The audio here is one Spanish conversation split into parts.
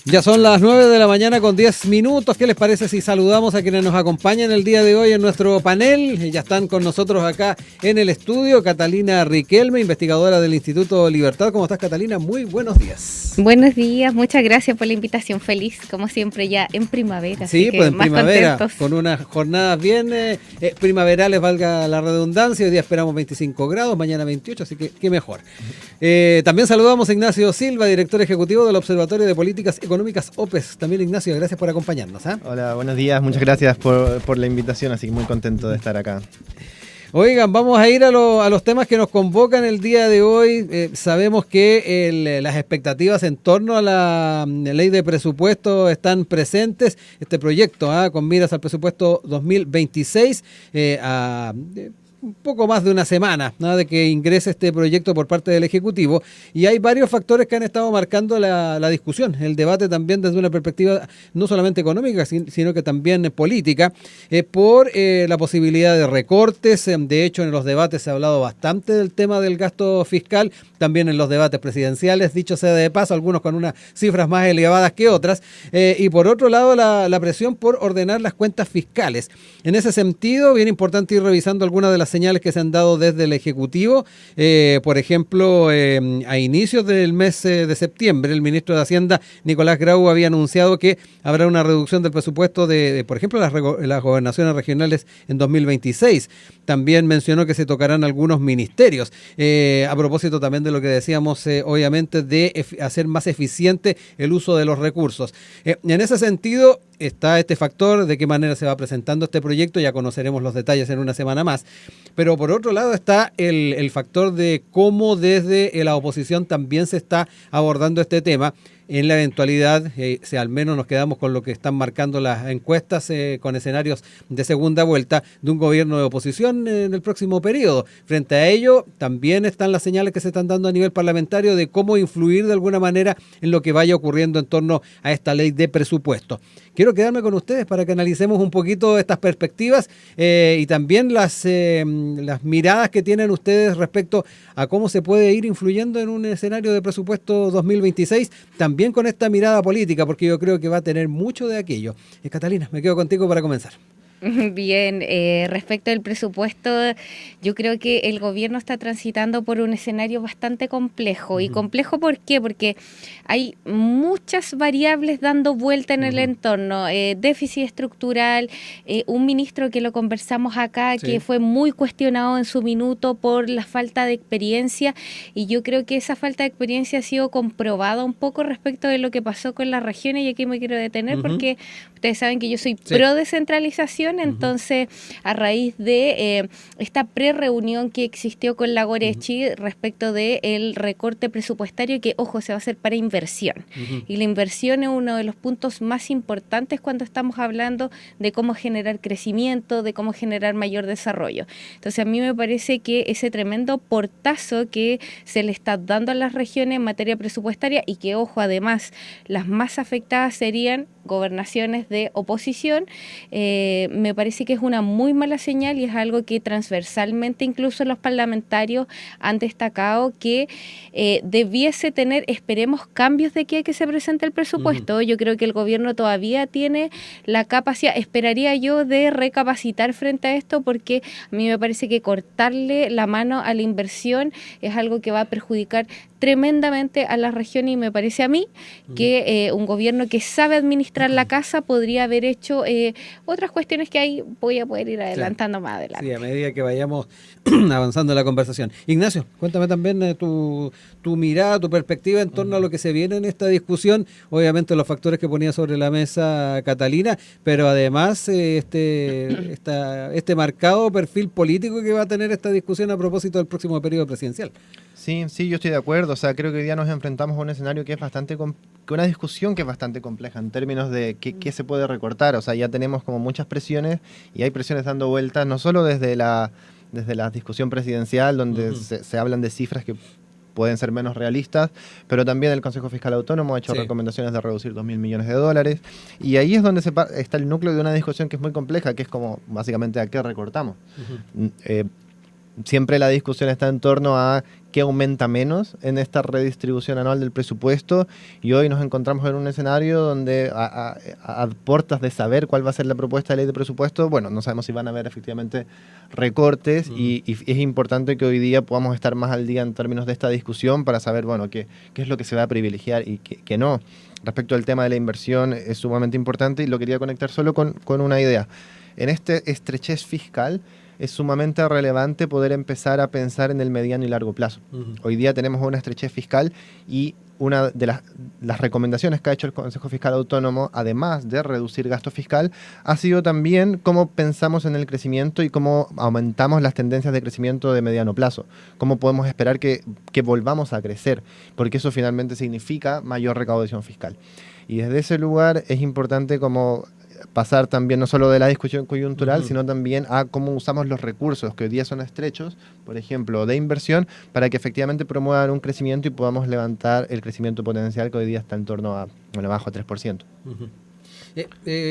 Ya son las 9 de la mañana con 10 minutos. ¿Qué les parece si saludamos a quienes nos acompañan el día de hoy en nuestro panel? Ya están con nosotros acá en el estudio Catalina Riquelme, investigadora del Instituto Libertad. ¿Cómo estás, Catalina? Muy buenos días. Buenos días, muchas gracias por la invitación. Feliz, como siempre, ya en primavera. Sí, así que pues en más primavera, contentos. con unas jornadas bien primaverales, valga la redundancia. Hoy día esperamos 25 grados, mañana 28, así que qué mejor. También saludamos a Ignacio Silva, director ejecutivo del Observatorio de Políticas Económicas OPES. También, Ignacio, gracias por acompañarnos. Hola, buenos días, muchas gracias por la invitación, así que muy contento de estar acá. Oigan, vamos a ir a los temas que nos convocan el día de hoy. Sabemos que las expectativas en torno a la ley de presupuesto están presentes. Este proyecto, con miras al presupuesto 2026, un poco más de una semana, ¿no?, de que ingrese este proyecto por parte del Ejecutivo, y hay varios factores que han estado marcando la discusión, el debate también desde una perspectiva no solamente económica, sino que también política, por la posibilidad de recortes. De hecho, en los debates se ha hablado bastante del tema del gasto fiscal, también en los debates presidenciales, dicho sea de paso, algunos con unas cifras más elevadas que otras, y por otro lado la presión por ordenar las cuentas fiscales. En ese sentido, bien importante ir revisando algunas de las señales que se han dado desde el Ejecutivo. Por ejemplo, a inicios del mes de septiembre, el ministro de Hacienda, Nicolás Grau, había anunciado que habrá una reducción del presupuesto de por ejemplo, las gobernaciones regionales en 2026. También mencionó que se tocarán algunos ministerios. A propósito también de lo que decíamos, obviamente, de hacer más eficiente el uso de los recursos. En ese sentido, está este factor de qué manera se va presentando este proyecto. Ya conoceremos los detalles en una semana más. Pero por otro lado está el factor de cómo desde la oposición también se está abordando este tema, en la eventualidad, si al menos nos quedamos con lo que están marcando las encuestas, con escenarios de segunda vuelta, de un gobierno de oposición en el próximo periodo. Frente a ello, también están las señales que se están dando a nivel parlamentario de cómo influir de alguna manera en lo que vaya ocurriendo en torno a esta ley de presupuesto. Quiero quedarme con ustedes para que analicemos un poquito estas perspectivas, y también las miradas que tienen ustedes respecto a cómo se puede ir influyendo en un escenario de presupuesto 2026, también con esta mirada política, porque yo creo que va a tener mucho de aquello. Catalina, me quedo contigo para comenzar. Bien, respecto al presupuesto, yo creo que el gobierno está transitando por un escenario bastante complejo. ¿Y complejo por qué? Porque hay muchas variables dando vuelta en el entorno. Déficit estructural, un ministro que lo conversamos acá, que fue muy cuestionado en su minuto por la falta de experiencia, y yo creo que esa falta de experiencia ha sido comprobada un poco respecto de lo que pasó con las regiones, y aquí me quiero detener porque ustedes saben que yo soy pro descentralización. Entonces, a raíz de esta pre-reunión que existió con la Gorechi respecto del recorte presupuestario, que, ojo, se va a hacer para inversión. Y la inversión es uno de los puntos más importantes cuando estamos hablando de cómo generar crecimiento, de cómo generar mayor desarrollo. Entonces, a mí me parece que ese tremendo portazo que se le está dando a las regiones en materia presupuestaria, y que, ojo, además, las más afectadas serían gobernaciones de oposición, me parece que es una muy mala señal, y es algo que transversalmente incluso los parlamentarios han destacado que debiese tener, esperemos, cambios de aquí a que se presente el presupuesto. Yo creo que el gobierno todavía tiene la capacidad, esperaría yo, de recapacitar frente a esto, porque a mí me parece que cortarle la mano a la inversión es algo que va a perjudicar tremendamente a la región, y me parece a mí que un gobierno que sabe administrar la casa podría haber hecho otras cuestiones que ahí voy a poder ir adelantando más adelante. Sí, a medida que vayamos avanzando en la conversación. Ignacio, cuéntame también tu mirada, tu perspectiva en torno a lo que se viene en esta discusión. Obviamente los factores que ponía sobre la mesa Catalina, pero además este marcado perfil político que va a tener esta discusión a propósito del próximo periodo presidencial. Sí, yo estoy de acuerdo. O sea, creo que hoy día nos enfrentamos a un escenario que es una discusión que es bastante compleja en términos de qué se puede recortar. O sea, ya tenemos como muchas presiones, y hay presiones dando vueltas, no solo desde la discusión presidencial, donde se hablan de cifras que pueden ser menos realistas, pero también el Consejo Fiscal Autónomo ha hecho recomendaciones de reducir $2.000 millones, y ahí es donde está el núcleo de una discusión que es muy compleja, que es como básicamente a qué recortamos. Siempre la discusión está en torno a qué aumenta menos en esta redistribución anual del presupuesto, y hoy nos encontramos en un escenario donde a puertas de saber cuál va a ser la propuesta de ley de presupuesto, bueno, no sabemos si van a haber efectivamente recortes, y es importante que hoy día podamos estar más al día en términos de esta discusión para saber, bueno, qué es lo que se va a privilegiar y qué no. Respecto al tema de la inversión, es sumamente importante, y lo quería conectar solo con una idea. En este estrechez fiscal es sumamente relevante poder empezar a pensar en el mediano y largo plazo. Hoy día tenemos una estrechez fiscal, y una de las recomendaciones que ha hecho el Consejo Fiscal Autónomo, además de reducir gasto fiscal, ha sido también cómo pensamos en el crecimiento y cómo aumentamos las tendencias de crecimiento de mediano plazo. Cómo podemos esperar que volvamos a crecer, porque eso finalmente significa mayor recaudación fiscal. Y desde ese lugar es importante como pasar también no solo de la discusión coyuntural, sino también a cómo usamos los recursos que hoy día son estrechos, por ejemplo, de inversión, para que efectivamente promuevan un crecimiento y podamos levantar el crecimiento potencial que hoy día está en torno a, bueno, bajo 3%.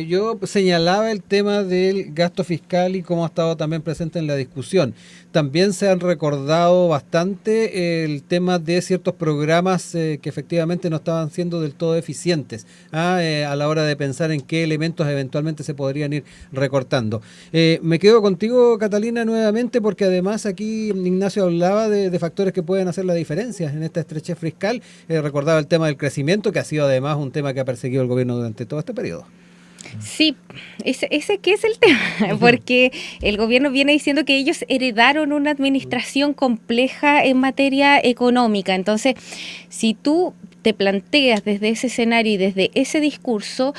Yo señalaba el tema del gasto fiscal y cómo ha estado también presente en la discusión. También se han recordado bastante el tema de ciertos programas que efectivamente no estaban siendo del todo eficientes a la hora de pensar en qué elementos eventualmente se podrían ir recortando. Me quedo contigo, Catalina, nuevamente, porque además aquí Ignacio hablaba de factores que pueden hacer la diferencia en esta estrechez fiscal. Recordaba el tema del crecimiento, que ha sido además un tema que ha perseguido el gobierno durante todo este periodo. Sí, ese que es el tema, porque el gobierno viene diciendo que ellos heredaron una administración compleja en materia económica. Entonces, si tú te planteas desde ese escenario y desde ese discurso,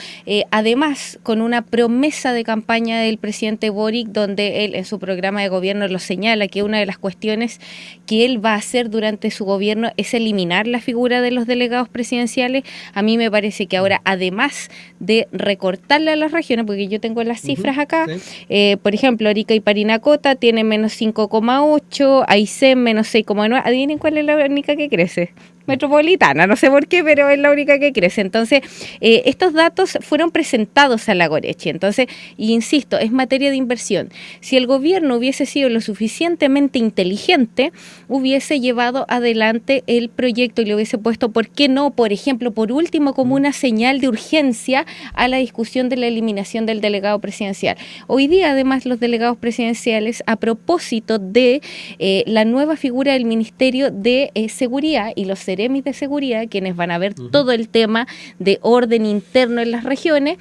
además con una promesa de campaña del presidente Boric, donde él en su programa de gobierno lo señala, que una de las cuestiones que él va a hacer durante su gobierno es eliminar la figura de los delegados presidenciales. A mí me parece que ahora, además de recortarle a las regiones, porque yo tengo las cifras acá, sí. Por ejemplo, Arica y Parinacota tienen menos 5,8, Aysén menos 6,9. Adivinen cuál es la única que crece. Metropolitana, no sé por qué, pero es la única que crece. Entonces, estos datos fueron presentados a la Gorechi. Entonces, insisto, es materia de inversión. Si el gobierno hubiese sido lo suficientemente inteligente, hubiese llevado adelante el proyecto y le hubiese puesto, ¿por qué no? Por ejemplo, por último, como una señal de urgencia a la discusión de la eliminación del delegado presidencial. Hoy día, además, los delegados presidenciales, a propósito de la nueva figura del Ministerio de Seguridad y los seremis de seguridad, quienes van a ver todo el tema de orden interno en las regiones,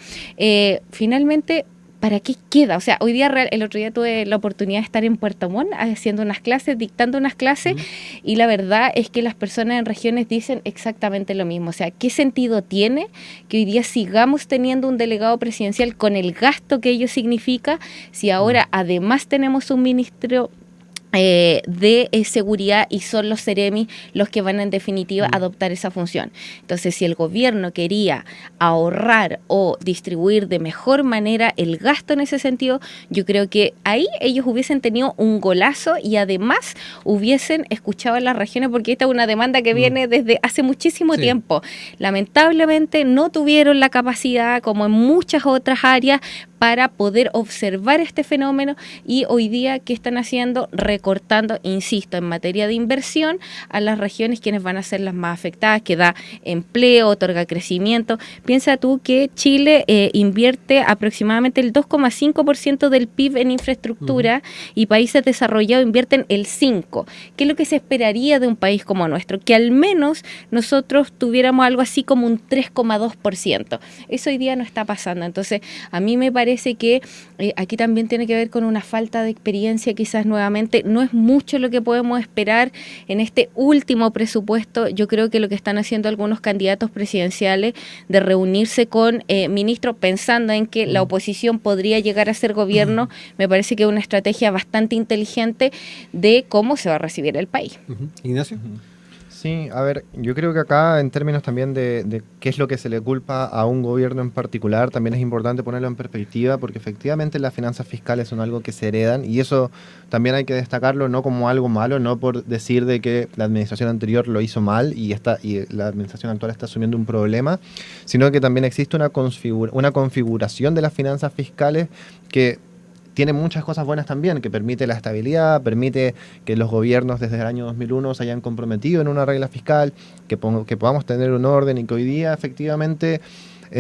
finalmente, ¿para qué queda? O sea, hoy día, el otro día tuve la oportunidad de estar en Puerto Montt haciendo unas clases, dictando unas clases, y la verdad es que las personas en regiones dicen exactamente lo mismo. O sea, ¿qué sentido tiene que hoy día sigamos teniendo un delegado presidencial con el gasto que ello significa, si ahora además tenemos un ministro de seguridad y son los seremis los que van en definitiva a adoptar esa función? Entonces, si el gobierno quería ahorrar o distribuir de mejor manera el gasto en ese sentido, yo creo que ahí ellos hubiesen tenido un golazo y además hubiesen escuchado a las regiones, porque esta es una demanda que viene desde hace muchísimo tiempo. Lamentablemente no tuvieron la capacidad, como en muchas otras áreas, para poder observar este fenómeno, y hoy día, ¿qué están haciendo? Recortando, insisto, en materia de inversión a las regiones, quienes van a ser las más afectadas, que da empleo, otorga crecimiento. Piensa tú que Chile invierte aproximadamente el 2,5% del PIB en infraestructura y países desarrollados invierten el 5%. ¿Qué es lo que se esperaría de un país como nuestro? Que al menos nosotros tuviéramos algo así como un 3,2%. Eso hoy día no está pasando. Entonces, a mí me parece que aquí también tiene que ver con una falta de experiencia, quizás nuevamente. No es mucho lo que podemos esperar en este último presupuesto. Yo creo que lo que están haciendo algunos candidatos presidenciales de reunirse con ministros pensando en que la oposición podría llegar a ser gobierno, me parece que es una estrategia bastante inteligente de cómo se va a recibir el país. Ignacio. Sí, a ver, yo creo que acá en términos también de qué es lo que se le culpa a un gobierno en particular, también es importante ponerlo en perspectiva, porque efectivamente las finanzas fiscales son algo que se heredan, y eso también hay que destacarlo, no como algo malo, no por decir de que la administración anterior lo hizo mal y la administración actual está asumiendo un problema, sino que también existe una configuración de las finanzas fiscales que tiene muchas cosas buenas también, que permite la estabilidad, permite que los gobiernos desde el año 2001 se hayan comprometido en una regla fiscal, que podamos tener un orden y que hoy día efectivamente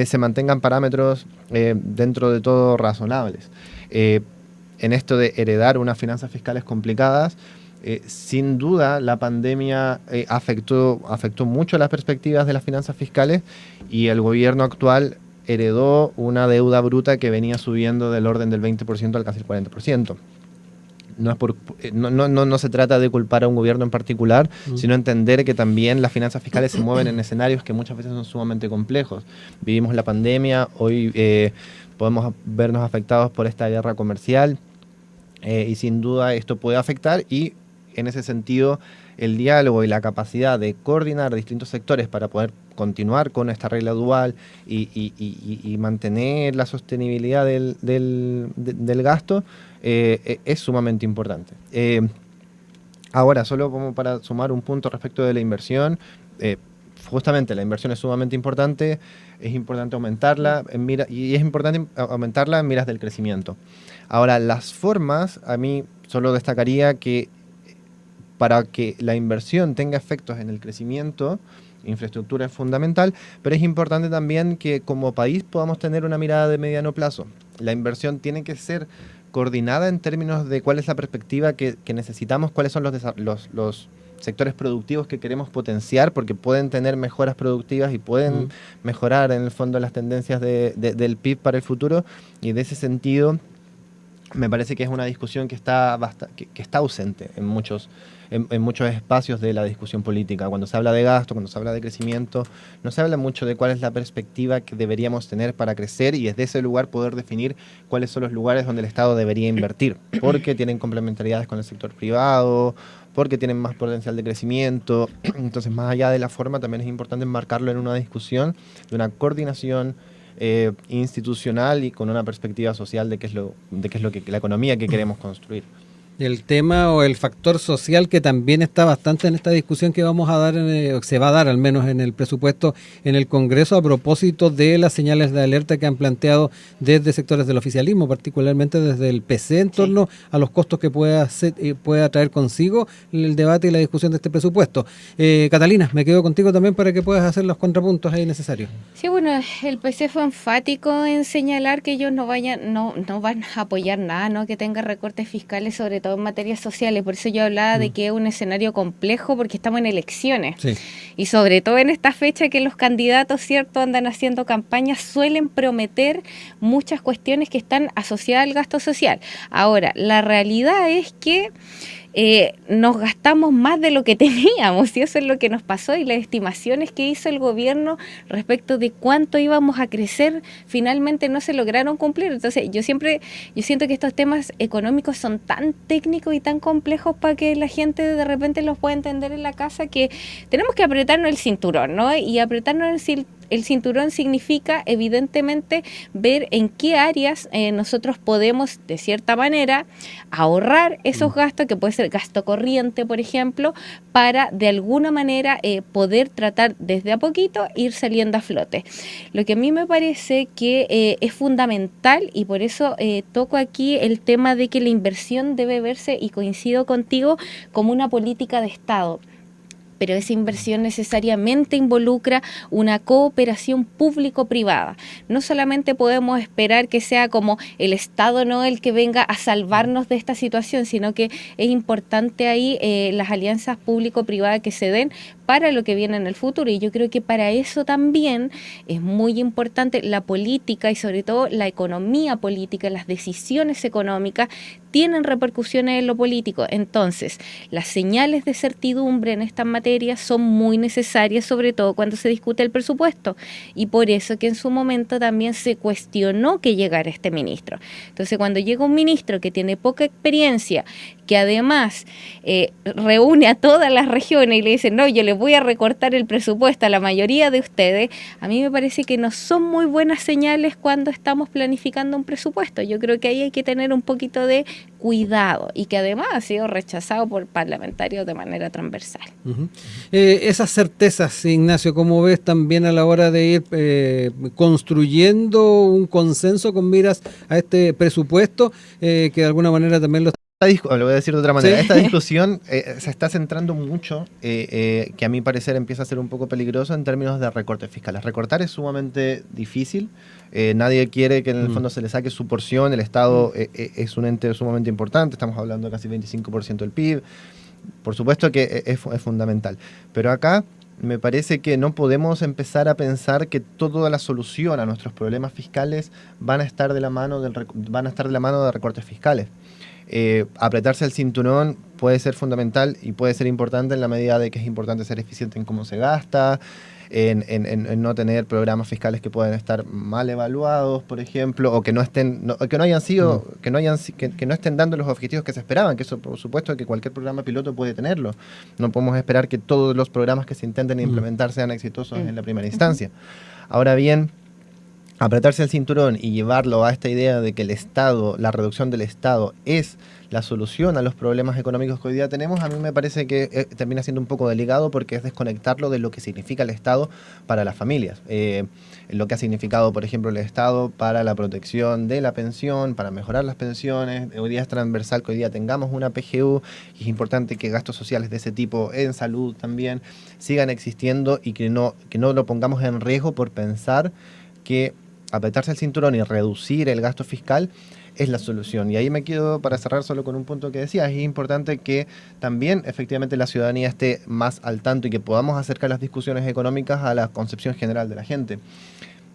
se mantengan parámetros dentro de todo razonables. En esto de heredar unas finanzas fiscales complicadas, sin duda la pandemia afectó mucho las perspectivas de las finanzas fiscales y el gobierno actual heredó una deuda bruta que venía subiendo del orden del 20% al casi el 40%. No se trata de culpar a un gobierno en particular, sino entender que también las finanzas fiscales se mueven en escenarios que muchas veces son sumamente complejos. Vivimos la pandemia, hoy podemos vernos afectados por esta guerra comercial y sin duda esto puede afectar, y en ese sentido el diálogo y la capacidad de coordinar distintos sectores para poder continuar con esta regla dual y mantener la sostenibilidad del gasto es sumamente importante. Ahora, solo como para sumar un punto respecto de la inversión, justamente la inversión es sumamente importante, es importante aumentarla y es importante aumentarla en miras del crecimiento. Ahora, las formas, a mí solo destacaría que para que la inversión tenga efectos en el crecimiento, infraestructura es fundamental, pero es importante también que como país podamos tener una mirada de mediano plazo. La inversión tiene que ser coordinada en términos de cuál es la perspectiva que necesitamos, cuáles son los sectores productivos que queremos potenciar, porque pueden tener mejoras productivas y pueden mejorar en el fondo las tendencias del PIB para el futuro, y de ese sentido me parece que es una discusión que está ausente en muchos espacios de la discusión política. Cuando se habla de gasto, cuando se habla de crecimiento, no se habla mucho de cuál es la perspectiva que deberíamos tener para crecer y desde ese lugar poder definir cuáles son los lugares donde el Estado debería invertir, porque tienen complementariedades con el sector privado, porque tienen más potencial de crecimiento. Entonces, más allá de la forma, también es importante enmarcarlo en una discusión de una coordinación institucional y con una perspectiva social de qué es lo que la economía que queremos construir. El tema o el factor social que también está bastante en esta discusión que vamos a dar, se va a dar al menos en el presupuesto en el Congreso, a propósito de las señales de alerta que han planteado desde sectores del oficialismo, particularmente desde el PC, en torno a los costos que pueda traer consigo el debate y la discusión de este presupuesto. Catalina, me quedo contigo también para que puedas hacer los contrapuntos ahí necesarios. Sí, bueno, el PC fue enfático en señalar que ellos no van a apoyar nada, ¿no?, que tenga recortes fiscales, sobre todo en materias sociales. Por eso yo hablaba de que es un escenario complejo, porque estamos en elecciones. Sí. Y sobre todo en esta fecha que los candidatos, ¿cierto?, andan haciendo campañas, suelen prometer muchas cuestiones que están asociadas al gasto social. Ahora, la realidad es que nos gastamos más de lo que teníamos, y eso es lo que nos pasó, y las estimaciones que hizo el gobierno respecto de cuánto íbamos a crecer finalmente no se lograron cumplir. Entonces yo siento que estos temas económicos son tan técnicos y tan complejos para que la gente de repente los pueda entender en la casa, que tenemos que apretarnos el cinturón, ¿no? Y apretarnos el cinturón significa, evidentemente, ver en qué áreas nosotros podemos, de cierta manera, ahorrar esos gastos, que puede ser gasto corriente, por ejemplo, para, de alguna manera, poder tratar desde a poquito ir saliendo a flote. Lo que a mí me parece que es fundamental, y por eso toco aquí el tema de que la inversión debe verse, y coincido contigo, como una política de Estado. Pero esa inversión necesariamente involucra una cooperación público-privada. No solamente podemos esperar que sea como el Estado, no el que venga a salvarnos de esta situación, sino que es importante ahí las alianzas público-privadas que se den para lo que viene en el futuro. Y yo creo que para eso también es muy importante la política, y sobre todo la economía política, las decisiones económicas tienen repercusiones en lo político. Entonces, las señales de certidumbre en estas materias son muy necesarias, sobre todo cuando se discute el presupuesto. Y por eso que en su momento también se cuestionó que llegara este ministro. Entonces, cuando llega un ministro que tiene poca experiencia, que además reúne a todas las regiones y le dice, no, yo le les voy a recortar el presupuesto a la mayoría de ustedes, a mí me parece que no son muy buenas señales cuando estamos planificando un presupuesto. Yo creo que ahí hay que tener un poquito de cuidado y que además ha sido rechazado por parlamentarios de manera transversal. Esas certezas, Ignacio, ¿cómo ves también a la hora de ir construyendo un consenso con miras a este presupuesto, que de alguna manera también lo Lo voy a decir de otra manera. Sí. Esta discusión se está centrando mucho, que a mi parecer empieza a ser un poco peligroso en términos de recortes fiscales. Recortar es sumamente difícil. Nadie quiere que en el fondo se le saque su porción. El Estado es un ente sumamente importante. Estamos hablando de casi 25% del PIB. Por supuesto que es fundamental. Pero acá me parece que no podemos empezar a pensar que toda la solución a nuestros problemas fiscales van a estar de la mano de recortes fiscales. Apretarse el cinturón puede ser fundamental y puede ser importante en la medida de que es importante ser eficiente en cómo se gasta, en no tener programas fiscales que puedan estar mal evaluados, por ejemplo, o que no estén, que no estén dando los objetivos que se esperaban, que eso por supuesto que cualquier programa piloto puede tenerlo. No podemos esperar que todos los programas que se intenten implementar sean exitosos en la primera instancia. Ahora bien, apretarse el cinturón y llevarlo a esta idea de que el Estado, la reducción del Estado es la solución a los problemas económicos que hoy día tenemos, a mí me parece que termina siendo un poco delicado porque es desconectarlo de lo que significa el Estado para las familias. Lo que ha significado, por ejemplo, el Estado para la protección de la pensión, para mejorar las pensiones. Hoy día es transversal que hoy día tengamos una PGU y es importante que gastos sociales de ese tipo en salud también sigan existiendo y que no lo pongamos en riesgo por pensar que apretarse el cinturón y reducir el gasto fiscal es la solución. Y ahí me quedo para cerrar solo con un punto que decía. Es importante que también efectivamente la ciudadanía esté más al tanto y que podamos acercar las discusiones económicas a la concepción general de la gente.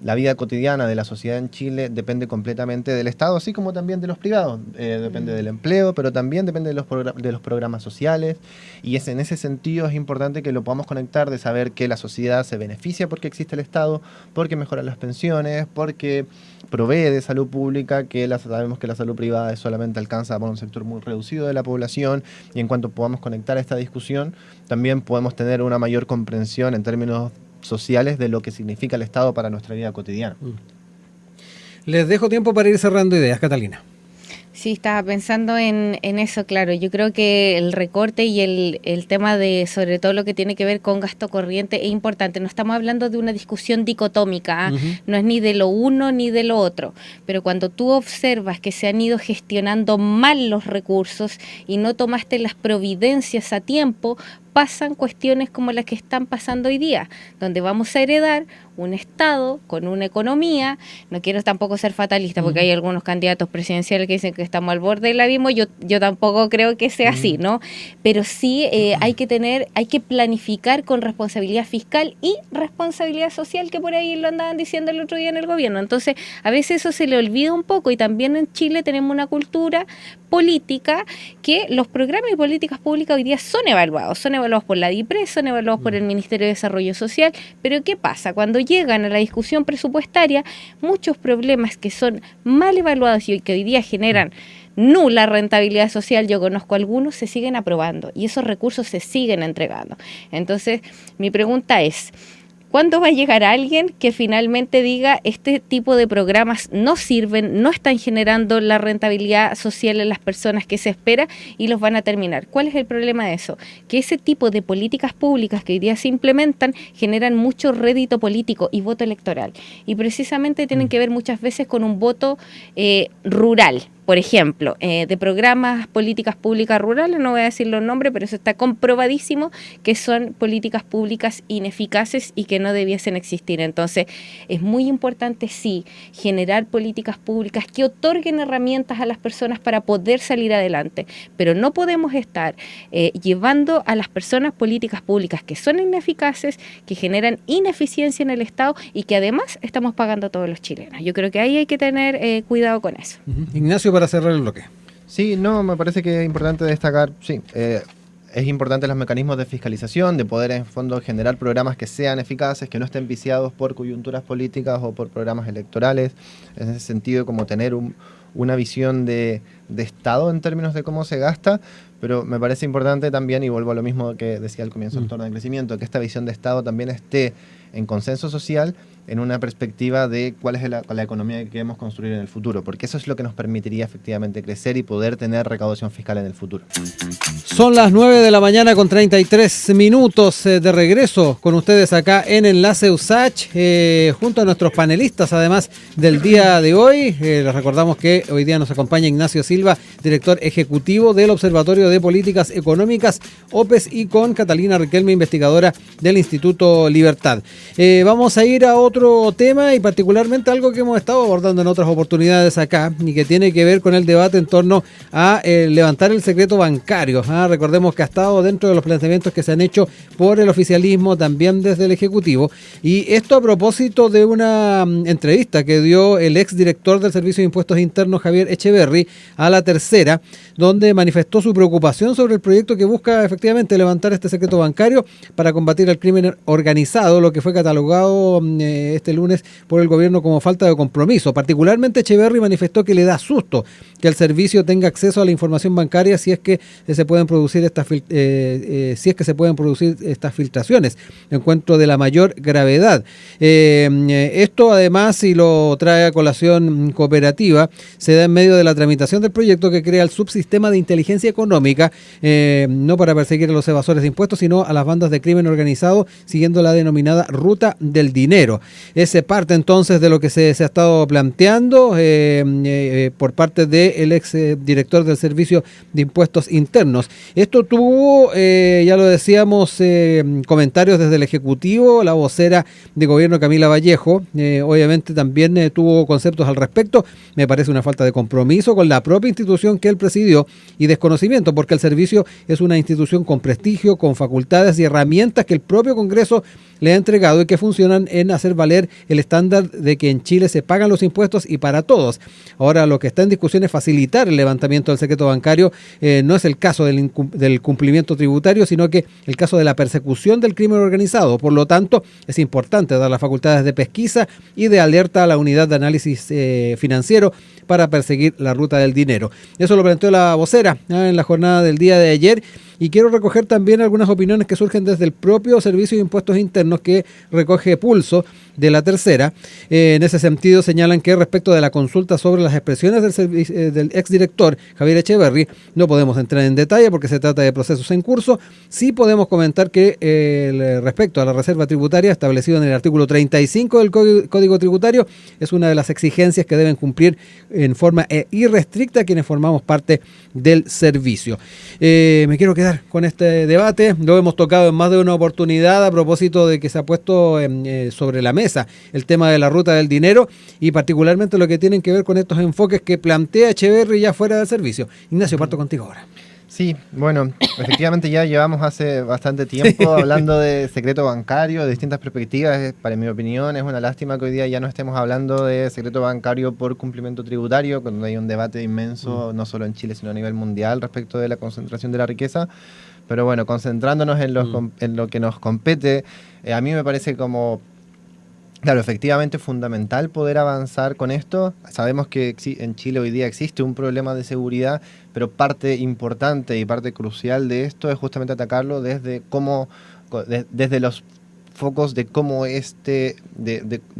La vida cotidiana de la sociedad en Chile depende completamente del Estado, así como también de los privados. Depende del empleo, pero también depende de los programas sociales. Y en ese sentido es importante que lo podamos conectar, de saber que la sociedad se beneficia porque existe el Estado, porque mejora las pensiones, porque provee de salud pública, que sabemos que la salud privada solamente alcanza por un sector muy reducido de la población. Y en cuanto podamos conectar esta discusión, también podemos tener una mayor comprensión en términos sociales de lo que significa el Estado para nuestra vida cotidiana. Les dejo tiempo para ir cerrando ideas, Catalina. Sí, estaba pensando en eso, claro. Yo creo que el recorte y el tema de, sobre todo lo que tiene que ver con gasto corriente, es importante. No estamos hablando de una discusión dicotómica, no es ni de lo uno ni de lo otro. Pero cuando tú observas que se han ido gestionando mal los recursos y no tomaste las providencias a tiempo, pasan cuestiones como las que están pasando hoy día, donde vamos a heredar un Estado con una economía. No quiero tampoco ser fatalista, porque hay algunos candidatos presidenciales que dicen que estamos al borde del abismo. Yo tampoco creo que sea así, ¿no? Pero sí hay que planificar con responsabilidad fiscal y responsabilidad social, que por ahí lo andaban diciendo el otro día en el gobierno. Entonces, a veces eso se le olvida un poco, y también en Chile tenemos una cultura política que los programas y políticas públicas hoy día son evaluados por la DIPRES, son evaluados por el Ministerio de Desarrollo Social. Pero ¿qué pasa? Cuando llegan a la discusión presupuestaria, muchos problemas que son mal evaluados y que hoy día generan nula rentabilidad social, yo conozco algunos, se siguen aprobando y esos recursos se siguen entregando. Entonces, mi pregunta es: ¿cuándo va a llegar alguien que finalmente diga este tipo de programas no sirven, no están generando la rentabilidad social en las personas que se espera y los van a terminar? ¿Cuál es el problema de eso? Que ese tipo de políticas públicas que hoy día se implementan generan mucho rédito político y voto electoral. Y precisamente tienen que ver muchas veces con un voto rural. Por ejemplo, de programas, políticas públicas rurales, no voy a decir los nombres, pero eso está comprobadísimo, que son políticas públicas ineficaces y que no debiesen existir. Entonces, es muy importante, sí, generar políticas públicas que otorguen herramientas a las personas para poder salir adelante, pero no podemos estar llevando a las personas políticas públicas que son ineficaces, que generan ineficiencia en el Estado y que además estamos pagando a todos los chilenos. Yo creo que ahí hay que tener cuidado con eso. Ignacio, para cerrar el bloque. Sí, no, me parece que es importante destacar, sí, es importante los mecanismos de fiscalización, de poder en fondo generar programas que sean eficaces, que no estén viciados por coyunturas políticas o por programas electorales. En ese sentido, como tener una visión de Estado en términos de cómo se gasta, pero me parece importante también, y vuelvo a lo mismo que decía al comienzo en torno al crecimiento, que esta visión de Estado también esté en consenso social, en una perspectiva de cuál es la economía que queremos construir en el futuro, porque eso es lo que nos permitiría efectivamente crecer y poder tener recaudación fiscal en el futuro. Son las 9 de la mañana con 33 minutos de regreso con ustedes acá en Enlace USACH, junto a nuestros panelistas, además del día de hoy. Les recordamos que hoy día nos acompaña Ignacio Silva, director ejecutivo del Observatorio de Políticas Económicas, OPES, y con Catalina Riquelme, investigadora del Instituto Libertad. Vamos a ir a otro tema, y particularmente algo que hemos estado abordando en otras oportunidades acá, y que tiene que ver con el debate en torno a levantar el secreto bancario. Recordemos que ha estado dentro de los planteamientos que se han hecho por el oficialismo, también desde el Ejecutivo, y esto a propósito de una entrevista que dio el exdirector del Servicio de Impuestos Internos, Javier Echeverry, a La Tercera, donde manifestó su preocupación sobre el proyecto que busca efectivamente levantar este secreto bancario para combatir el crimen organizado, lo que fue catalogado este lunes por el gobierno como falta de compromiso. Particularmente Echeverry manifestó que le da susto que el servicio tenga acceso a la información bancaria si es que se pueden producir estas filtraciones. Encuentro de la mayor gravedad. Esto además, y lo trae a colación Cooperativa, se da en medio de la tramitación del proyecto que crea el subsistema de inteligencia económica, no para perseguir a los evasores de impuestos, sino a las bandas de crimen organizado, siguiendo la denominada ruta del dinero. Ese parte entonces de lo que se ha estado planteando por parte del ex director del Servicio de Impuestos Internos. Esto tuvo, ya lo decíamos, comentarios desde el Ejecutivo. La vocera de gobierno, Camila Vallejo, obviamente también tuvo conceptos al respecto. Me parece una falta de compromiso con la propia institución que él presidió y desconocimiento, porque el servicio es una institución con prestigio, con facultades y herramientas que el propio Congreso le ha entregado y que funcionan en hacer valer el estándar de que en Chile se pagan los impuestos y para todos. Ahora, lo que está en discusión es facilitar el levantamiento del secreto bancario. No es el caso del cumplimiento tributario, sino que el caso de la persecución del crimen organizado. Por lo tanto, es importante dar las facultades de pesquisa y de alerta a la unidad de análisis financiero para perseguir la ruta del dinero. Eso lo planteó la vocera en la jornada del día de ayer. Y quiero recoger también algunas opiniones que surgen desde el propio Servicio de Impuestos Internos, que recoge Pulso de La Tercera. En ese sentido señalan que respecto de la consulta sobre las expresiones del exdirector Javier Echeverry, no podemos entrar en detalle porque se trata de procesos en curso. Sí podemos comentar que respecto a la reserva tributaria establecida en el artículo 35 del Código Tributario, es una de las exigencias que deben cumplir en forma irrestricta quienes formamos parte del servicio. Me quiero quedar con este debate. Lo hemos tocado en más de una oportunidad a propósito de que se ha puesto sobre la mesa el tema de la ruta del dinero, y particularmente lo que tienen que ver con estos enfoques que plantea Echeverry ya fuera del servicio. Ignacio, parto contigo ahora. Sí, bueno, efectivamente ya llevamos hace bastante tiempo hablando de secreto bancario, de distintas perspectivas. Para mi opinión es una lástima que hoy día ya no estemos hablando de secreto bancario por cumplimiento tributario, cuando hay un debate inmenso, no solo en Chile, sino a nivel mundial respecto de la concentración de la riqueza. Pero bueno, concentrándonos en lo que nos compete, a mí me parece como... Claro, efectivamente es fundamental poder avanzar con esto. Sabemos que en Chile hoy día existe un problema de seguridad, pero parte importante y parte crucial de esto es justamente atacarlo desde los focos de cómo de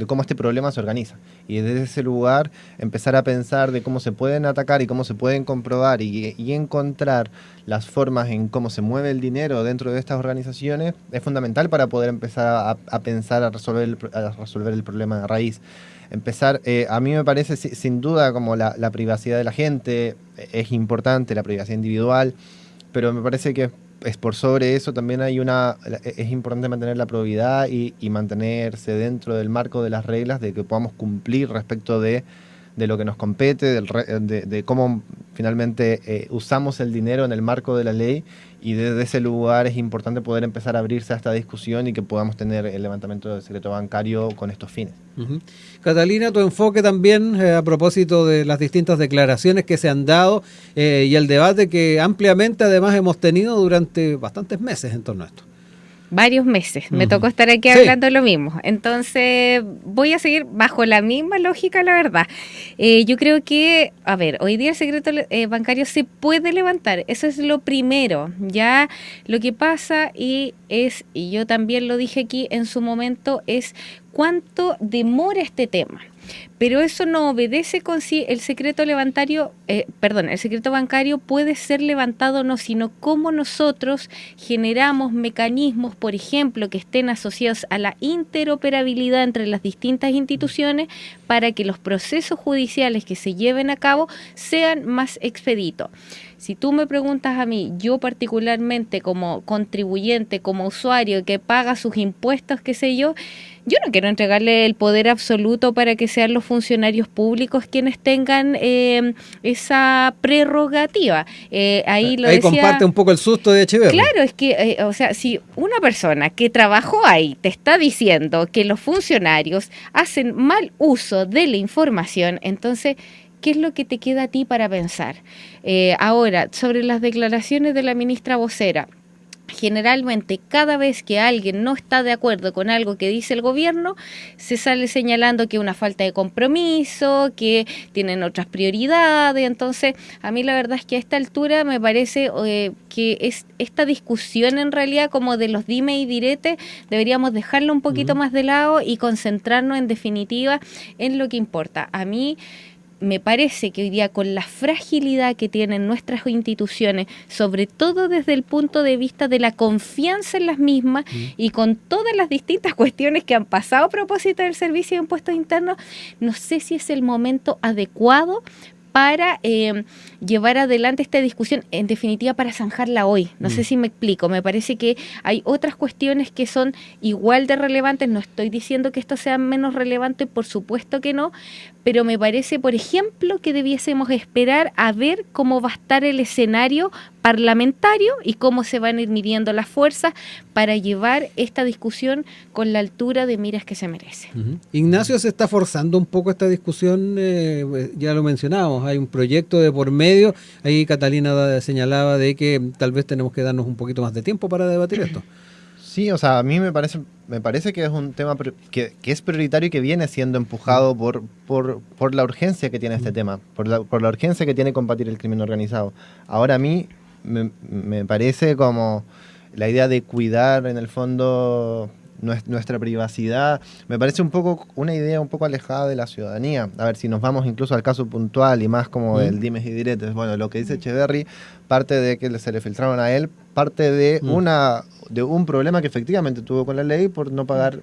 cómo este problema se organiza. Y desde ese lugar empezar a pensar de cómo se pueden atacar y cómo se pueden comprobar y encontrar las formas en cómo se mueve el dinero dentro de estas organizaciones es fundamental para poder empezar a pensar a resolver el problema de raíz. A mí me parece sin duda como la privacidad de la gente es importante, la privacidad individual, pero me parece que es por sobre eso también es importante mantener la probidad y mantenerse dentro del marco de las reglas de que podamos cumplir respecto de lo que nos compete, de cómo finalmente usamos el dinero en el marco de la ley, y desde ese lugar es importante poder empezar a abrirse a esta discusión y que podamos tener el levantamiento del secreto bancario con estos fines. Uh-huh. Catalina, tu enfoque también a propósito de las distintas declaraciones que se han dado y el debate que ampliamente además hemos tenido durante bastantes meses en torno a esto. varios meses. Me tocó estar aquí hablando lo mismo. Entonces, voy a seguir bajo la misma lógica, la verdad. Yo creo que, a ver, hoy día el secreto bancario se puede levantar. Eso es lo primero. Ya lo que pasa y yo también lo dije aquí en su momento, es cuánto demora este tema. Pero eso no obedece con si el secreto el secreto bancario puede ser levantado o no, sino cómo nosotros generamos mecanismos, por ejemplo, que estén asociados a la interoperabilidad entre las distintas instituciones para que los procesos judiciales que se lleven a cabo sean más expeditos. Si tú me preguntas a mí, yo particularmente como contribuyente, como usuario que paga sus impuestos, qué sé yo no quiero entregarle el poder absoluto para que sean los funcionarios públicos quienes tengan esa prerrogativa. Ahí comparte un poco el susto de Echeverri. Claro, es que, si una persona que trabajó ahí te está diciendo que los funcionarios hacen mal uso de la información, entonces, ¿qué es lo que te queda a ti para pensar? Ahora, sobre las declaraciones de la ministra vocera, generalmente cada vez que alguien no está de acuerdo con algo que dice el gobierno, se sale señalando que es una falta de compromiso, que tienen otras prioridades. Entonces, a mí la verdad es que a esta altura me parece que esta discusión en realidad como de los dime y direte, deberíamos dejarlo un poquito más de lado y concentrarnos en definitiva en lo que importa. A mí me parece que hoy día, con la fragilidad que tienen nuestras instituciones, sobre todo desde el punto de vista de la confianza en las mismas y con todas las distintas cuestiones que han pasado a propósito del Servicio de Impuestos Internos, no sé si es el momento adecuado para llevar adelante esta discusión, en definitiva para zanjarla hoy. No sé si me explico, me parece que hay otras cuestiones que son igual de relevantes, no estoy diciendo que esto sea menos relevante, por supuesto que no, pero me parece, por ejemplo, que debiésemos esperar a ver cómo va a estar el escenario parlamentario y cómo se van a ir midiendo las fuerzas para llevar esta discusión con la altura de miras que se merece. Ignacio, se está forzando un poco esta discusión, ya lo mencionábamos, hay un proyecto de por medio, ahí Catalina señalaba de que tal vez tenemos que darnos un poquito más de tiempo para debatir esto. Sí, o sea, a mí me parece que es un tema que es prioritario y que viene siendo empujado por la urgencia que tiene este tema, por la urgencia que tiene combatir el crimen organizado. Ahora a mí me parece como la idea de cuidar en el fondo nuestra privacidad, me parece una idea un poco alejada de la ciudadanía. A ver, si nos vamos incluso al caso puntual y más como el dimes y diretes, bueno, lo que dice Echeverri, parte de que se le filtraron a él, parte de un problema que efectivamente tuvo con la ley por no pagar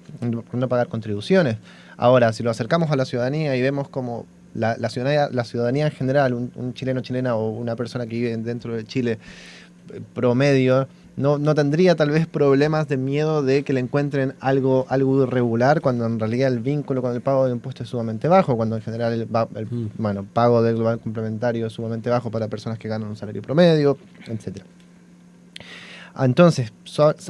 contribuciones. Ahora, si lo acercamos a la ciudadanía y vemos como la ciudadanía en general, un chileno, chilena o una persona que vive dentro de Chile promedio, no tendría tal vez problemas de miedo de que le encuentren algo irregular, cuando en realidad el vínculo con el pago de impuestos es sumamente bajo, cuando en general el pago del global complementario es sumamente bajo para personas que ganan un salario promedio, etcétera. Entonces,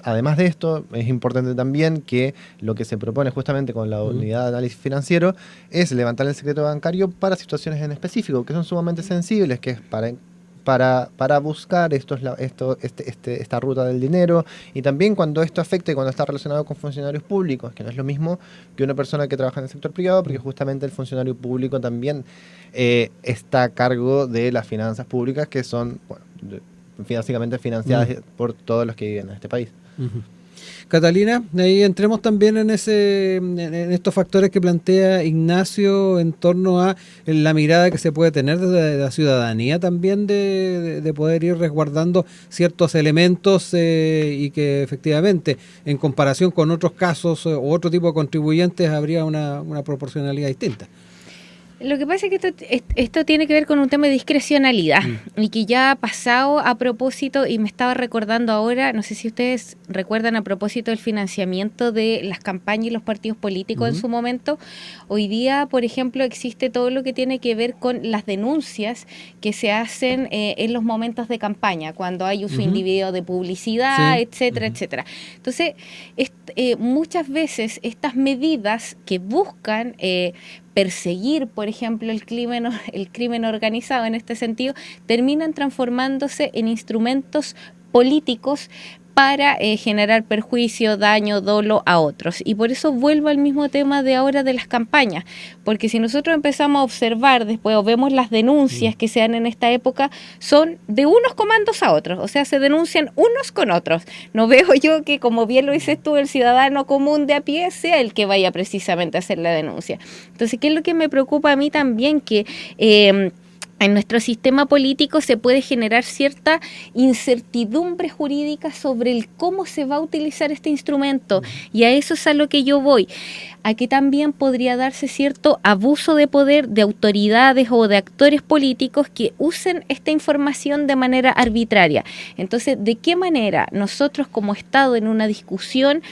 además de esto, es importante también que lo que se propone justamente con la unidad de análisis financiero es levantar el secreto bancario para situaciones en específico, que son sumamente sensibles, que es para buscar esta ruta del dinero, y también cuando esto afecta y cuando está relacionado con funcionarios públicos, que no es lo mismo que una persona que trabaja en el sector privado, porque justamente el funcionario público también está a cargo de las finanzas públicas, que son básicamente financiadas por todos los que viven en este país. Catalina, ahí entremos también en estos factores que plantea Ignacio en torno a la mirada que se puede tener desde la ciudadanía también de poder ir resguardando ciertos elementos y que efectivamente en comparación con otros casos o otro tipo de contribuyentes habría una proporcionalidad distinta. Lo que pasa es que esto tiene que ver con un tema de discrecionalidad y que ya ha pasado a propósito, y me estaba recordando ahora, no sé si ustedes recuerdan, a propósito del financiamiento de las campañas y los partidos políticos en su momento. Hoy día, por ejemplo, existe todo lo que tiene que ver con las denuncias que se hacen en los momentos de campaña, cuando hay uso indebido de publicidad, etcétera, etcétera. Entonces, muchas veces estas medidas que buscan perseguir, por ejemplo, el crimen organizado en este sentido, terminan transformándose en instrumentos políticos para generar perjuicio, daño, dolo a otros. Y por eso vuelvo al mismo tema de ahora de las campañas, porque si nosotros empezamos a observar después o vemos las denuncias que se dan en esta época, son de unos comandos a otros, o sea, se denuncian unos con otros. No veo yo que, como bien lo dices tú, el ciudadano común de a pie sea el que vaya precisamente a hacer la denuncia. Entonces, ¿qué es lo que me preocupa a mí también? Que en nuestro sistema político se puede generar cierta incertidumbre jurídica sobre el cómo se va a utilizar este instrumento, y a eso es a lo que yo voy. Aquí también podría darse cierto abuso de poder de autoridades o de actores políticos que usen esta información de manera arbitraria. Entonces, ¿de qué manera nosotros como Estado en una discusión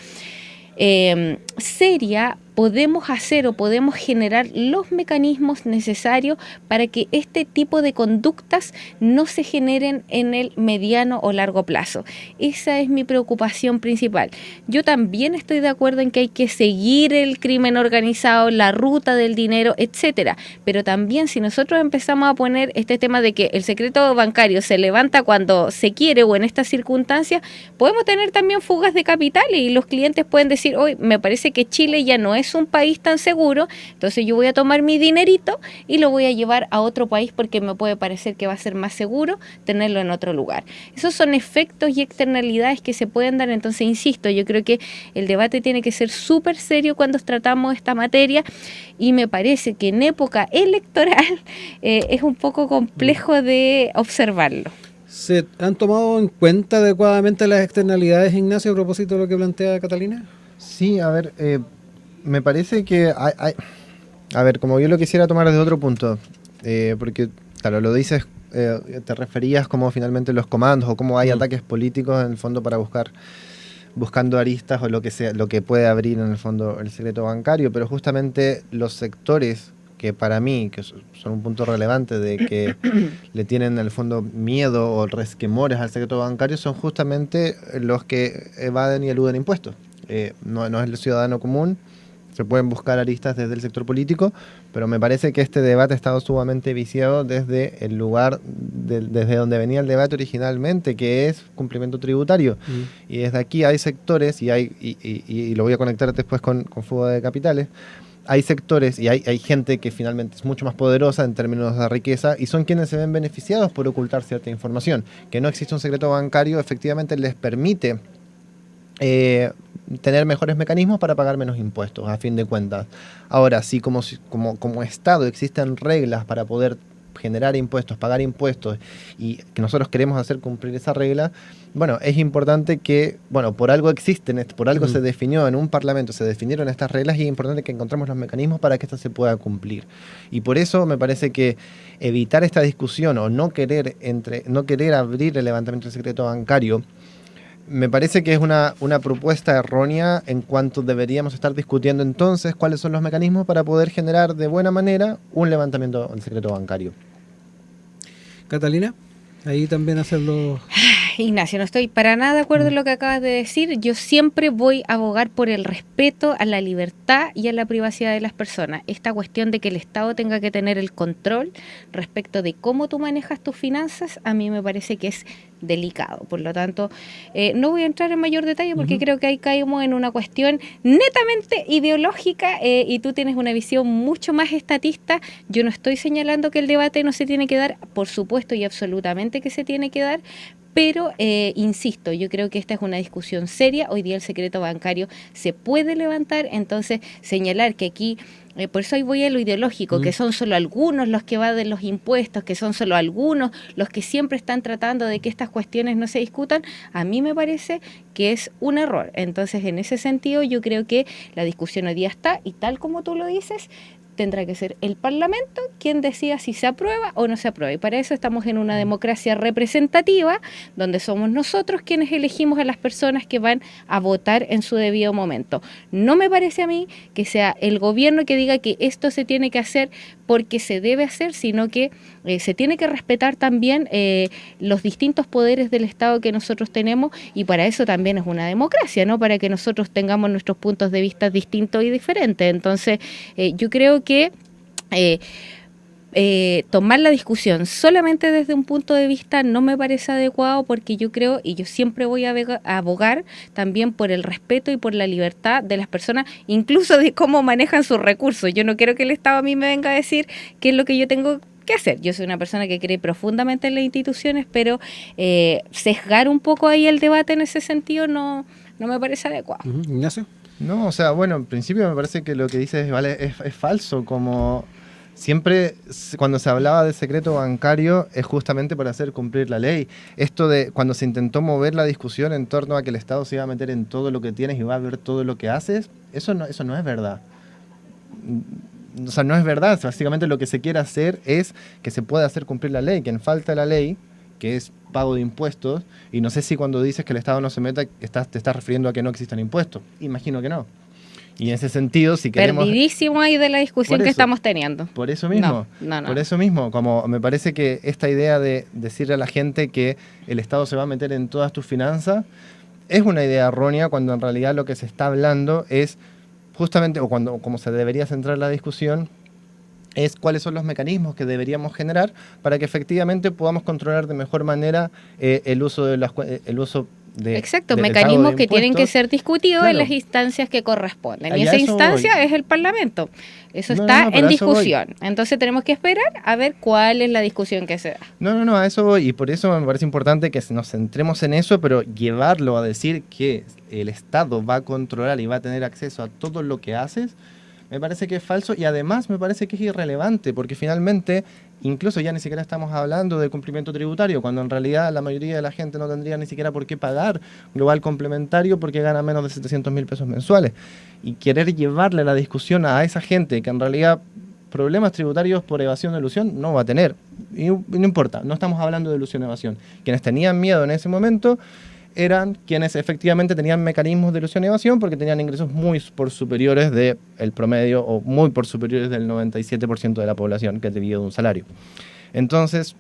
seria podemos hacer o podemos generar los mecanismos necesarios para que este tipo de conductas no se generen en el mediano o largo plazo? Esa es mi preocupación principal. Yo también estoy de acuerdo en que hay que seguir el crimen organizado, la ruta del dinero, etcétera, pero también si nosotros empezamos a poner este tema de que el secreto bancario se levanta cuando se quiere o en estas circunstancias, podemos tener también fugas de capitales y los clientes pueden decir: hoy me parece que Chile ya no es un país tan seguro, entonces yo voy a tomar mi dinerito y lo voy a llevar a otro país porque me puede parecer que va a ser más seguro tenerlo en otro lugar. Esos son efectos y externalidades que se pueden dar. Entonces, insisto, yo creo que el debate tiene que ser súper serio cuando tratamos esta materia, y me parece que en época electoral es un poco complejo de observarlo. ¿Se han tomado en cuenta adecuadamente las externalidades, Ignacio, a propósito de lo que plantea Catalina? Sí, a ver, me parece que a ver, como yo lo quisiera tomar desde otro punto, porque, claro, lo dices, te referías como finalmente los comandos o cómo hay ataques políticos en el fondo para buscando aristas o lo que sea, lo que puede abrir en el fondo el secreto bancario, pero justamente los sectores que para mí, que son un punto relevante de que le tienen en el fondo miedo o resquemores al secreto bancario, son justamente los que evaden y eluden impuestos. No es el ciudadano común. Se pueden buscar aristas desde el sector político, pero me parece que este debate ha estado sumamente viciado desde el lugar, desde donde venía el debate originalmente, que es cumplimiento tributario. Y desde aquí hay sectores, y lo voy a conectar después con fuga de capitales, hay sectores y hay gente que finalmente es mucho más poderosa en términos de riqueza y son quienes se ven beneficiados por ocultar cierta información. Que no existe un secreto bancario efectivamente les permite tener mejores mecanismos para pagar menos impuestos, a fin de cuentas. Ahora, si como Estado existen reglas para poder generar impuestos, pagar impuestos, y que nosotros queremos hacer cumplir esa regla, bueno, es importante que, bueno, por algo existen, por algo se definió en un parlamento, se definieron estas reglas, y es importante que encontremos los mecanismos para que esto se pueda cumplir. Y por eso me parece que evitar esta discusión o no querer abrir el levantamiento del secreto bancario, me parece que es una propuesta errónea, en cuanto deberíamos estar discutiendo entonces cuáles son los mecanismos para poder generar de buena manera un levantamiento del secreto bancario. Catalina, ahí también hacerlo. Ignacio, no estoy para nada de acuerdo en lo que acabas de decir. Yo siempre voy a abogar por el respeto a la libertad y a la privacidad de las personas. Esta cuestión de que el Estado tenga que tener el control respecto de cómo tú manejas tus finanzas, a mí me parece que es delicado. Por lo tanto, no voy a entrar en mayor detalle porque creo que ahí caemos en una cuestión netamente ideológica, y tú tienes una visión mucho más estatista. Yo no estoy señalando que el debate no se tiene que dar, por supuesto y absolutamente que se tiene que dar, pero insisto, yo creo que esta es una discusión seria. Hoy día el secreto bancario se puede levantar, entonces señalar que aquí, por eso ahí voy a lo ideológico, que son solo algunos los que evaden los impuestos, que son solo algunos los que siempre están tratando de que estas cuestiones no se discutan, a mí me parece que es un error. Entonces, en ese sentido, yo creo que la discusión hoy día está, y tal como tú lo dices, tendrá que ser el Parlamento quien decida si se aprueba o no se aprueba. Y para eso estamos en una democracia representativa, donde somos nosotros quienes elegimos a las personas que van a votar en su debido momento. No me parece a mí que sea el gobierno que diga que esto se tiene que hacer porque se debe hacer, sino que se tiene que respetar también los distintos poderes del Estado que nosotros tenemos, y para eso también es una democracia, ¿no? Para que nosotros tengamos nuestros puntos de vista distintos y diferentes. Entonces, yo creo que tomar la discusión solamente desde un punto de vista no me parece adecuado, porque yo creo, y yo siempre voy a abogar también por el respeto y por la libertad de las personas, incluso de cómo manejan sus recursos. Yo no quiero que el Estado a mí me venga a decir qué es lo que yo tengo que hacer. Yo soy una persona que cree profundamente en las instituciones, pero sesgar un poco ahí el debate en ese sentido no me parece adecuado. Ignacio. No, o sea, bueno, en principio me parece que lo que dices es falso, como siempre cuando se hablaba de secreto bancario es justamente para hacer cumplir la ley. Esto de cuando se intentó mover la discusión en torno a que el Estado se iba a meter en todo lo que tienes y va a ver todo lo que haces, eso no es verdad. O sea, no es verdad. Básicamente lo que se quiere hacer es que se pueda hacer cumplir la ley, que en falta de la ley, que es pago de impuestos, y no sé si cuando dices que el Estado no se meta, te estás refiriendo a que no existan impuestos. Imagino que no. Y en ese sentido, si queremos... Perdidísimo ahí de la discusión que estamos teniendo. Por eso mismo. No. Por eso mismo, como me parece que esta idea de decirle a la gente que el Estado se va a meter en todas tus finanzas es una idea errónea, cuando en realidad lo que se está hablando es justamente, o cuando como se debería centrar la discusión, es cuáles son los mecanismos que deberíamos generar para que efectivamente podamos controlar de mejor manera el uso de Exacto, del mecanismos pago de que tienen que impuestos. ser discutidos Claro. en las instancias que corresponden. Y Y a esa eso instancia voy. es el Parlamento. Eso No, está no, pero en a eso voy. discusión. Entonces tenemos que esperar a ver cuál es la discusión que se da. No, a eso voy, y por eso me parece importante que nos centremos en eso, pero llevarlo a decir que el Estado va a controlar y va a tener acceso a todo lo que haces, me parece que es falso, y además me parece que es irrelevante, porque finalmente incluso ya ni siquiera estamos hablando de cumplimiento tributario, cuando en realidad la mayoría de la gente no tendría ni siquiera por qué pagar global complementario porque gana menos de 700.000 pesos mensuales. Y querer llevarle la discusión a esa gente que en realidad problemas tributarios por evasión o elusión no va a tener. Y no importa, no estamos hablando de elusión o evasión. Quienes tenían miedo en ese momento eran quienes efectivamente tenían mecanismos de ilusión y evasión porque tenían ingresos muy por superiores del promedio o muy por superiores del 97% de la población que vive de un salario. Entonces,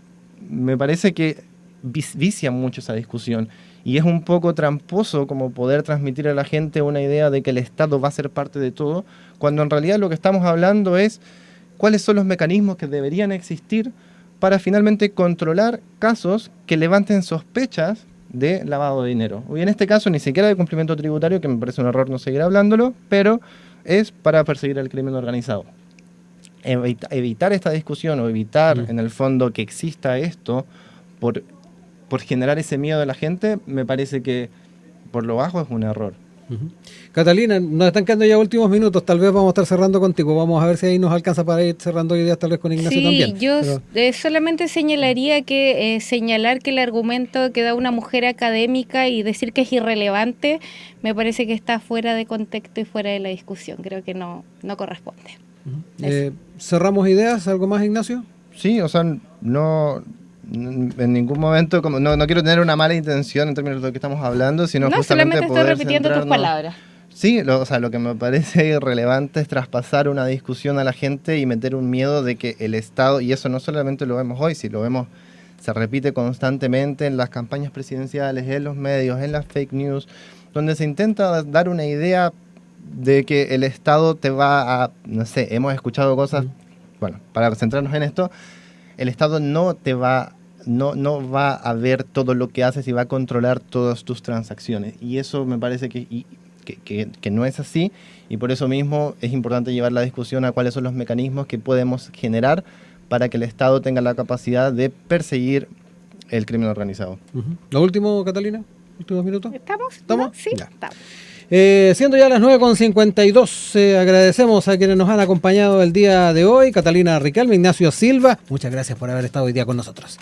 me parece que vicia mucho esa discusión y es un poco tramposo como poder transmitir a la gente una idea de que el Estado va a ser parte de todo, cuando en realidad lo que estamos hablando es cuáles son los mecanismos que deberían existir para finalmente controlar casos que levanten sospechas de lavado de dinero. Y en este caso ni siquiera de cumplimiento tributario, que me parece un error no seguir hablándolo, pero es para perseguir el crimen organizado. Evitar esta discusión o evitar en el fondo que exista esto por generar ese miedo de la gente, me parece que por lo bajo es un error. Catalina, nos están quedando ya últimos minutos, tal vez vamos a estar cerrando contigo, vamos a ver si ahí nos alcanza para ir cerrando ideas tal vez con Ignacio también. Yo solamente señalaría que señalar que el argumento que da una mujer académica y decir que es irrelevante, me parece que está fuera de contexto y fuera de la discusión, creo que no corresponde. ¿Cerramos ideas? ¿Algo más, Ignacio? Sí, o sea, no en ningún momento, como no quiero tener una mala intención en términos de lo que estamos hablando, sino No, justamente solamente estoy repitiendo tus palabras. Sí, lo que me parece irrelevante es traspasar una discusión a la gente y meter un miedo de que el Estado, y eso no solamente lo vemos hoy, si lo vemos, se repite constantemente en las campañas presidenciales, en los medios, en las fake news, donde se intenta dar una idea de que el Estado te va a, no sé, hemos escuchado cosas, bueno, para centrarnos en esto, el Estado no va a ver todo lo que haces y va a controlar todas tus transacciones. Y eso me parece que no es así, y por eso mismo es importante llevar la discusión a cuáles son los mecanismos que podemos generar para que el Estado tenga la capacidad de perseguir el crimen organizado. ¿Lo último, Catalina? ¿Últimos minutos? ¿Estamos? ¿Estamos? ¿No? Sí, Ya. estamos. Siendo ya las 9:52, agradecemos a quienes nos han acompañado el día de hoy, Catalina Riquelme, Ignacio Silva, muchas gracias por haber estado hoy día con nosotros.